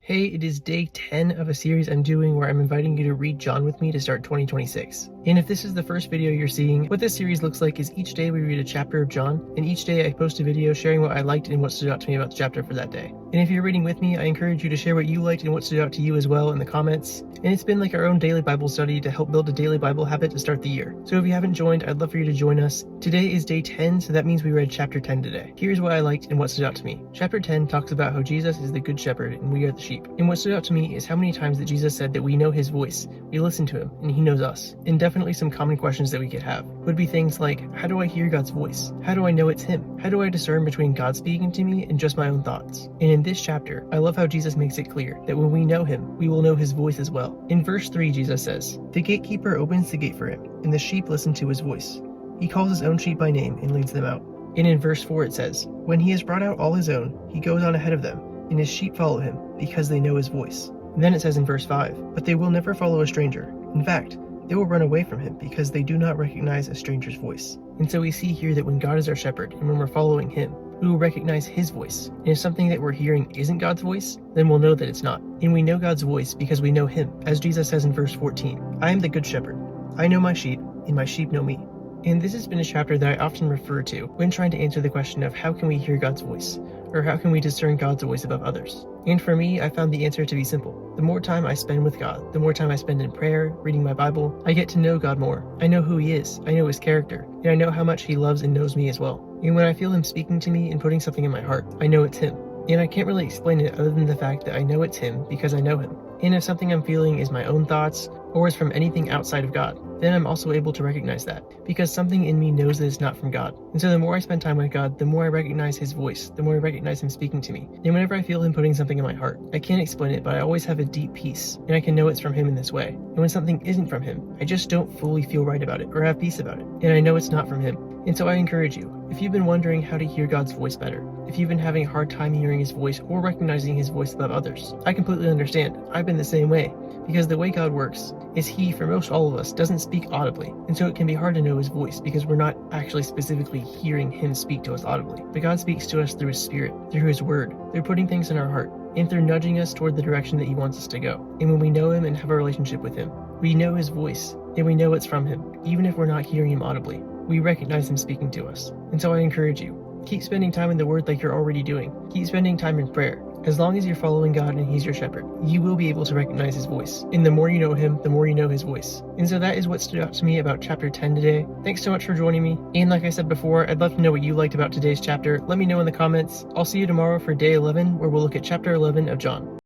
Hey, it is day 10 of a series I'm doing where I'm inviting you to read John with me to start 2026. And if this is the first video you're seeing, what this series looks like is each day we read a chapter of John, and each day I post a video sharing what I liked and what stood out to me about the chapter for that day. And if you're reading with me, I encourage you to share what you liked and what stood out to you as well in the comments. And it's been like our own daily Bible study to help build a daily Bible habit to start the year. So if you haven't joined, I'd love for you to join us. Today is day 10, so that means we read chapter 10 today. Here's what I liked and what stood out to me. Chapter 10 talks about how Jesus is the good shepherd and we are the sheep. And what stood out to me is how many times that Jesus said that we know his voice, we listen to him, and he knows us. And definitely some common questions that we could have would be things like, how do I hear God's voice? How do I know it's him? How do I discern between God speaking to me and just my own thoughts? And in this chapter, I love how Jesus makes it clear that when we know him, we will know his voice as well. In verse 3, Jesus says, "The gatekeeper opens the gate for him, and the sheep listen to his voice. He calls his own sheep by name and leads them out." And in verse 4 it says, "When he has brought out all his own, he goes on ahead of them, and his sheep follow him, because they know his voice." And then it says in verse 5, "But they will never follow a stranger. In fact, they will run away from him because they do not recognize a stranger's voice." And so we see here that when God is our shepherd and when we're following him, we will recognize his voice. And if something that we're hearing isn't God's voice, then we'll know that it's not. And we know God's voice because we know him. As Jesus says in verse 14, "I am the good shepherd. I know my sheep, and my sheep know me." And this has been a chapter that I often refer to when trying to answer the question of how can we hear God's voice? Or how can we discern God's voice above others? And for me, I found the answer to be simple. The more time I spend with God, the more time I spend in prayer, reading my Bible, I get to know God more. I know who he is, I know his character, and I know how much he loves and knows me as well. And when I feel him speaking to me and putting something in my heart, I know it's him. And I can't really explain it other than the fact that I know it's him because I know him. And if something I'm feeling is my own thoughts or is from anything outside of God, then I'm also able to recognize that because something in me knows that it's not from God. And so the more I spend time with God, the more I recognize his voice, the more I recognize him speaking to me. And whenever I feel him putting something in my heart, I can't explain it, but I always have a deep peace, and I can know it's from him in this way. And when something isn't from him, I just don't fully feel right about it or have peace about it, and I know it's not from him. And so I encourage you, if you've been wondering how to hear God's voice better, if you've been having a hard time hearing his voice or recognizing his voice above others, I completely understand. I've been the same way. Because the way God works is he, for most all of us, doesn't speak audibly. And so it can be hard to know his voice because we're not actually specifically hearing him speak to us audibly. But God speaks to us through his spirit, through his word, through putting things in our heart, and through nudging us toward the direction that he wants us to go. And when we know him and have a relationship with him, we know his voice, and we know it's from him, even if we're not hearing him audibly. We recognize him speaking to us. And so I encourage you, keep spending time in the word like you're already doing. Keep spending time in prayer. As long as you're following God and he's your shepherd, you will be able to recognize his voice. And the more you know him, the more you know his voice. And so that is what stood out to me about chapter 10 today. Thanks so much for joining me. And like I said before, I'd love to know what you liked about today's chapter. Let me know in the comments. I'll see you tomorrow for day 11, where we'll look at chapter 11 of John.